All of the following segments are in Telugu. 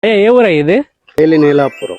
ఏ ఊరా ఇది? నీలాపురం.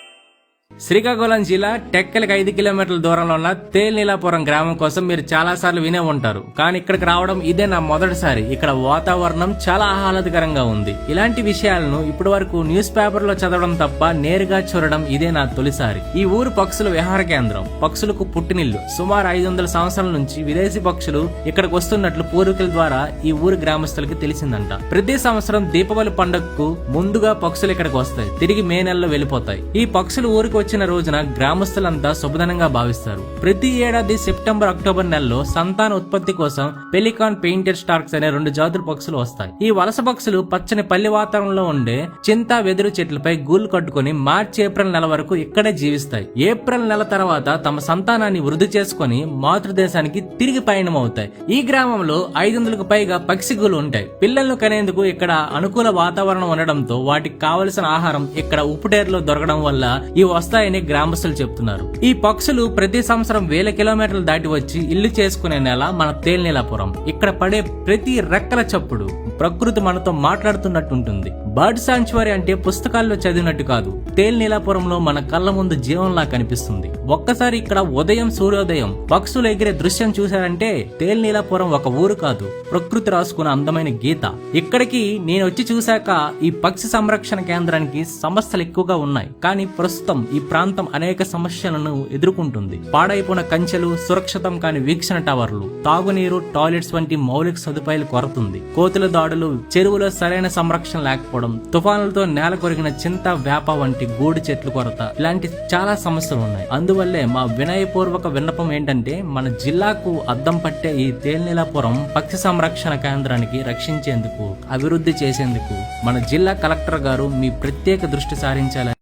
శ్రీకాకుళం జిల్లా టెక్కలికి 5 కిలోమీటర్ల దూరంలో ఉన్న తేలినీలాపురం గ్రామం కోసం మీరు చాలా సార్లు వినే ఉంటారు. కానీ ఇక్కడికి రావడం ఇదే నా మొదటిసారి. ఇక్కడ వాతావరణం చాలా ఆహ్లాదకరంగా ఉంది. ఇలాంటి విషయాలను ఇప్పటి వరకు న్యూస్ పేపర్ లో చదవడం తప్ప నేరుగా చూడడం ఇదే నా తొలిసారి. ఈ ఊరు పక్షుల విహార కేంద్రం, పక్షులకు పుట్టినిల్లు. సుమారు 500 సంవత్సరాల నుంచి విదేశీ పక్షులు ఇక్కడికి వస్తున్నట్లు పూర్వీకుల ద్వారా ఈ ఊరు గ్రామస్తులకి తెలిసిందంట. ప్రతి సంవత్సరం దీపావళి పండుగకు ముందుగా పక్షులు ఇక్కడికి వస్తాయి, తిరిగి మే నెలలో వెళ్లిపోతాయి. ఈ పక్షులు ఊరికి వచ్చిన రోజున గ్రామస్తులంతా శుభదనంగా భావిస్తారు. ప్రతి ఏడాది సెప్టెంబర్, అక్టోబర్ నెలలో సంతాన ఉత్పత్తి కోసం పెలికాన్ పెయింటెడ్ స్టార్క్స్ అనే 2 జాతుల పక్షులు వస్తాయి. ఈ వలస పక్షులు పచ్చని పల్లి వాతావరణంలో ఉండే చింతా వెదురు చెట్లపై గూళ్ళు కట్టుకుని మార్చి, ఏప్రిల్ నెల వరకు ఇక్కడే జీవిస్తాయి. ఏప్రిల్ నెల తర్వాత తమ సంతానాన్ని వృద్ధి చేసుకుని మాతృదేశానికి తిరిగి పయనమవుతాయి. ఈ గ్రామంలో 500కు పైగా పక్షిగూలు ఉంటాయి. పిల్లలను కనేందుకు ఇక్కడ అనుకూల వాతావరణం ఉండడంతో వాటికి కావలసిన ఆహారం ఇక్కడ ఉప్పుటేరులో దొరకడం వల్ల ఈ వస్తాయని గ్రామస్తులు చెప్తున్నారు. ఈ పక్షులు ప్రతి సంవత్సరం 1000 కిలోమీటర్లు దాటి వచ్చి ఇల్లు చేసుకునే నెల మన తేలినీలాపురం. ఇక్కడ పడే ప్రతి రెక్కల చప్పుడు ప్రకృతి మనతో మాట్లాడుతున్నట్టుంటుంది. బర్డ్ సాంచువరీ అంటే పుస్తకాల్లో చదివినట్టు కాదు, తేలినీలాపురంలో మన కళ్ళ ముందు జీవంలా కనిపిస్తుంది. ఒక్కసారి ఇక్కడ ఉదయం సూర్యోదయం పక్షులు ఎగిరే దృశ్యం చూశారంటే తేలినీలాపురం ఒక ఊరు కాదు, ప్రకృతి రాసుకున్న అందమైన గీత. ఇక్కడికి నేను వచ్చి చూశాక ఈ పక్షి సంరక్షణ కేంద్రానికి సమస్యలు ఎక్కువగా ఉన్నాయి. కానీ ప్రస్తుతం ఈ ప్రాంతం అనేక సమస్యలను ఎదుర్కొంటుంది. పాడైపోయిన కంచెలు, సురక్షితం కాని వీక్షణ టవర్లు, తాగునీరు, టాయిలెట్స్ వంటి మౌలిక సదుపాయాలు కొరతుంది. కోతుల దాడులు, చెరువులో సరైన సంరక్షణ లేకపోవడం, తుఫానులతో నేల కొరిగిన చింత, వేప వంటి గూడు చెట్లు కొరత, ఇలాంటి చాలా సమస్యలు ఉన్నాయి. అందువల్లే మా వినయపూర్వక విన్నపం ఏంటంటే మన జిల్లాకు అద్దం పట్టే ఈ తేలినీలాపురం పక్షి సంరక్షణ కేంద్రానికి రక్షించేందుకు, అభివృద్ధి చేసేందుకు మన జిల్లా కలెక్టర్ గారు మీ ప్రత్యేక దృష్టి సారించాలని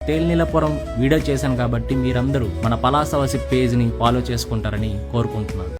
తేలినీలాపురం వీడియో చేశాను కాబట్టి మీరందరూ మన పలాసవసి పేజ్ ని ఫాలో చేసుకుంటారని కోరుకుంటున్నాను.